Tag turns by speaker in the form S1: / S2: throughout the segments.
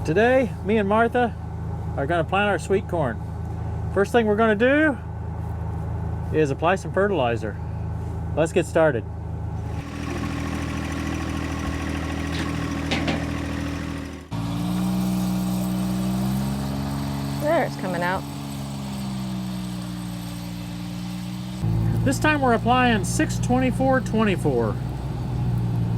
S1: Today, me and Martha are going to plant our sweet corn. First thing we're going to do is apply some fertilizer. Let's get started.
S2: There, it's coming out.
S1: This time we're applying 624-24.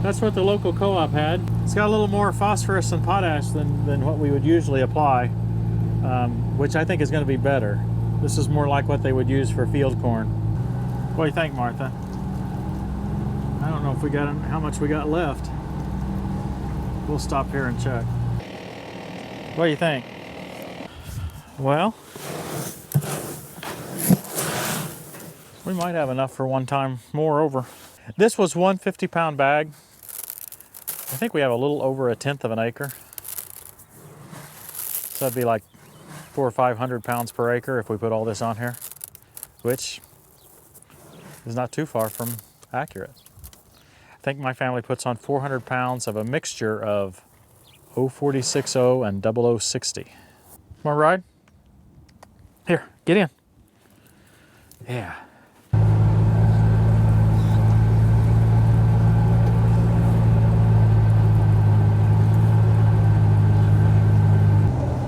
S1: That's what the local co-op had. It's got a little more phosphorus and potash than what we would usually apply, which I think is going to be better. This is more like what they would use for field corn. What do you think, Martha? I don't know if we got how much we got left. We'll stop here and check. What do you think? Well, we might have enough for one time more over. This was one 50-pound bag. I think we have a little over 1/10 of an acre. So that'd be like 400 or 500 pounds per acre if we put all this on here, which is not too far from accurate. I think my family puts on 400 pounds of a mixture of 046 and 0060. Want to ride? Here, get in. Yeah.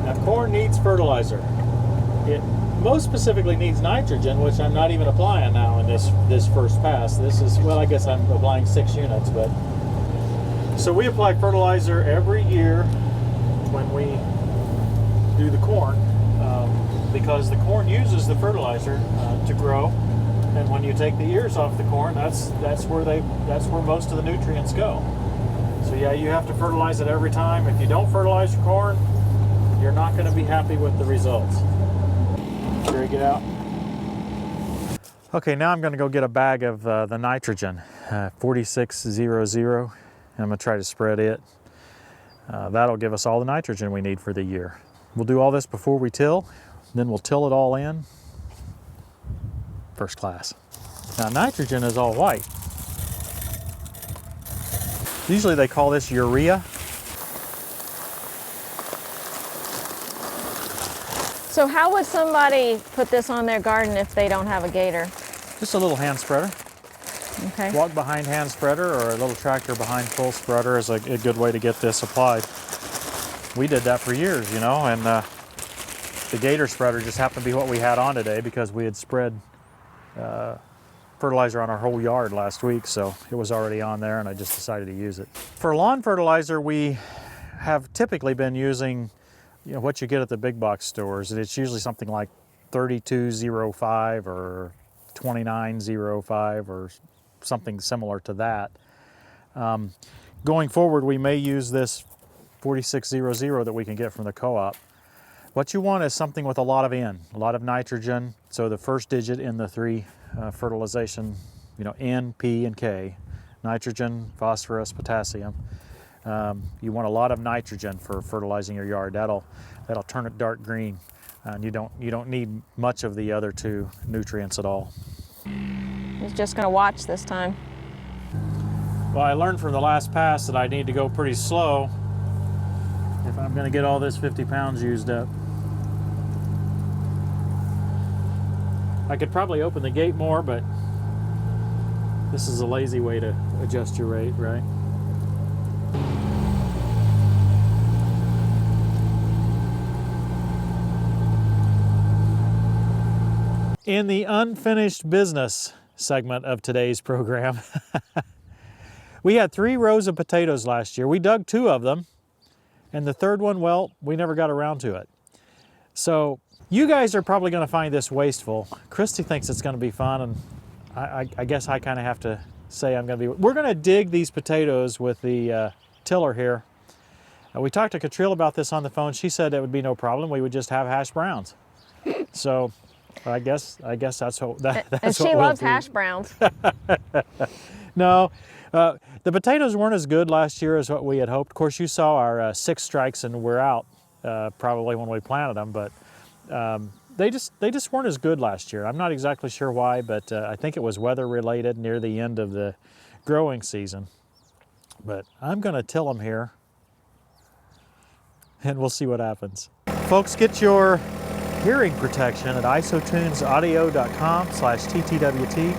S1: Now, corn needs fertilizer. It most specifically needs nitrogen, which I'm not even applying now in this first pass. This is, well, I guess I'm applying 6 units, but. So we apply fertilizer every year when we do the corn. Because the corn uses the fertilizer to grow, and when you take the ears off the corn, that's where most of the nutrients go. So yeah, you have to fertilize it every time. If you don't fertilize your corn, you're not going to be happy with the results. Drag it out. Okay, now I'm going to go get a bag of the nitrogen, 4600. And I'm going to try to spread it. That'll give us all the nitrogen we need for the year. We'll do all this before we till. Then we'll till it all in. First class. Now nitrogen is all white. Usually they call this urea.
S2: So how would somebody put this on their garden if they don't have a Gator?
S1: Just a little hand spreader.
S2: Okay.
S1: Walk behind hand spreader or a little tractor behind full spreader is a good way to get this applied. We did that for years, you know, and the Gator spreader just happened to be what we had on today because we had spread fertilizer on our whole yard last week, so it was already on there and I just decided to use it. For lawn fertilizer, we have typically been using, you know, what you get at the big box stores, and it's usually something like 3205 or 2905 or something similar to that. Going forward, we may use this 4600 that we can get from the co-op. What you want is something with a lot of N, a lot of nitrogen. So the first digit in the 3 fertilization, you know, N, P, and K, nitrogen, phosphorus, potassium. You want a lot of nitrogen for fertilizing your yard. That'll turn it dark green, and you don't need much of the other 2 nutrients at all.
S2: He's just going to watch this time.
S1: Well, I learned from the last pass that I need to go pretty slow if I'm going to get all this 50 pounds used up. I could probably open the gate more, but this is a lazy way to adjust your rate, right? In the unfinished business segment of today's program, we had 3 rows of potatoes last year. We dug 2 of them, and the third one, well, we never got around to it. So you guys are probably going to find this wasteful. Christy thinks it's going to be fun, and I guess I kind of have to say I'm going to be. We're going to dig these potatoes with the tiller here. We talked to Catrill about this on the phone. She said it would be no problem. We would just have hash browns. So I guess that's what that's
S2: and she loves hash browns.
S1: No, the potatoes weren't as good last year as what we had hoped. Of course, you saw our 6 strikes and we're out probably when we planted them, but they just weren't as good last year. I'm not exactly sure why, but I think it was weather related near the end of the growing season. But I'm going to till them here. and we'll see what happens. Folks, get your hearing protection at isotunesaudio.com/TTWT.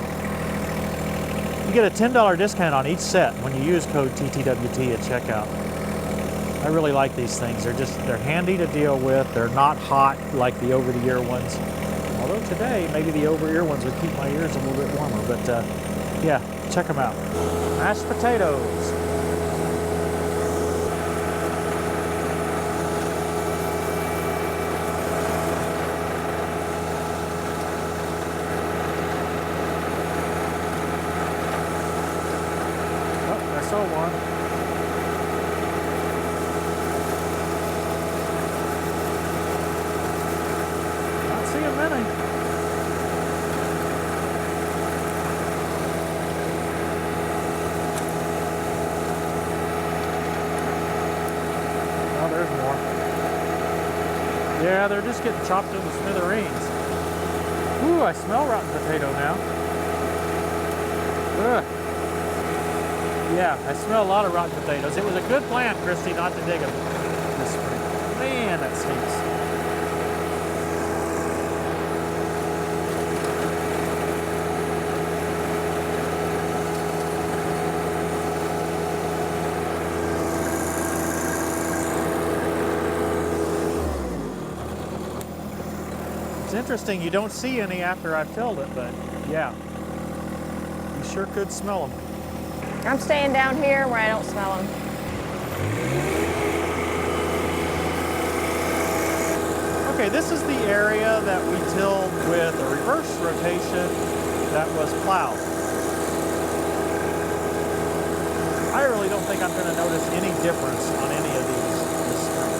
S1: You get a $10 discount on each set when you use code TTWT at checkout. I really like these things. They're handy to deal with. They're not hot like the over-the-ear ones. Although today, maybe the over-ear ones would keep my ears a little bit warmer, but yeah, check them out. Mashed potatoes. I saw one. Not seeing many. Oh, there's more. Yeah, they're just getting chopped into smithereens. Ooh, I smell rotten potato now. Ugh. Yeah, I smell a lot of rotten potatoes. It was a good plan, Christy, not to dig them this spring. Man, that stinks. It's interesting, you don't see any after I've tilled it, but yeah, you sure could smell them.
S2: I'm staying down here where I don't smell them.
S1: Okay, this is the area that we tilled with a reverse rotation that was plowed. I really don't think I'm going to notice any difference on any of these this spring.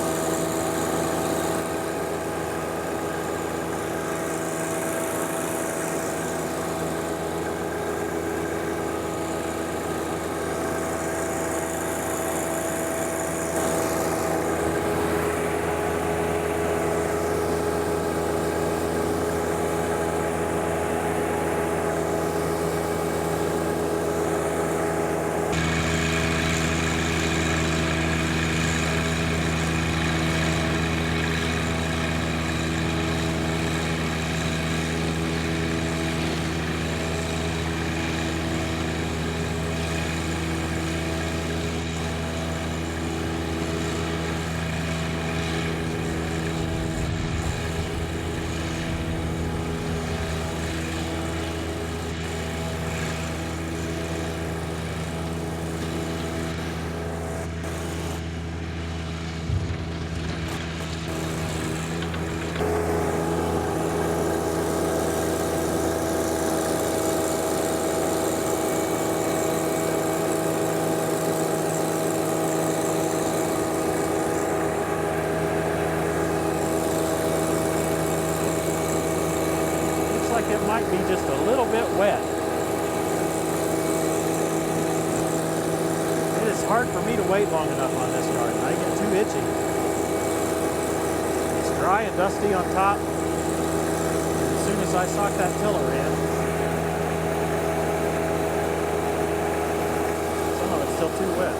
S1: It might be just a little bit wet. It is hard for me to wait long enough on this garden. I get too itchy. It's dry and dusty on top. As soon as I sock that tiller in, some of it's still too wet.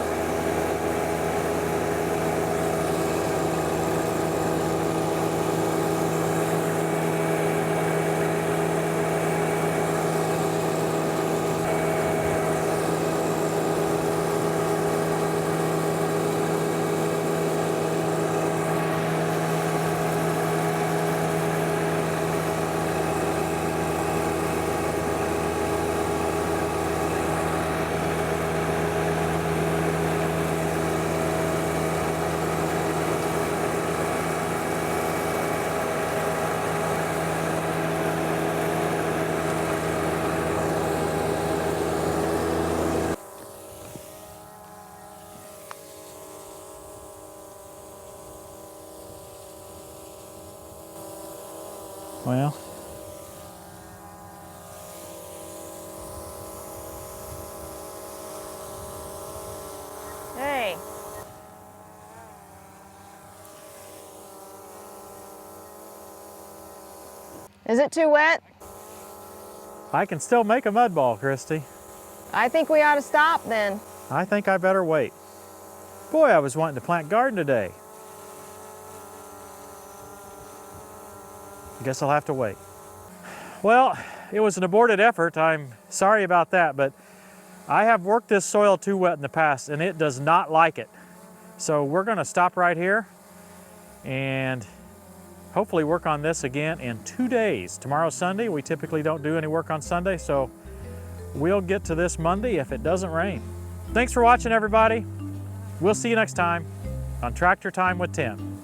S1: Well,
S2: Hey. Is it too wet?
S1: I can still make a mud ball, Christy.
S2: I think we ought to stop then.
S1: I think I better wait. Boy, I was wanting to plant garden today. I guess I'll have to wait. Well, it was an aborted effort. I'm sorry about that, but I have worked this soil too wet in the past and it does not like it. So we're gonna stop right here and hopefully work on this again in 2 days. Tomorrow's Sunday. We typically don't do any work on Sunday, so we'll get to this Monday if it doesn't rain. Thanks for watching, everybody. We'll see you next time on Tractor Time with Tim.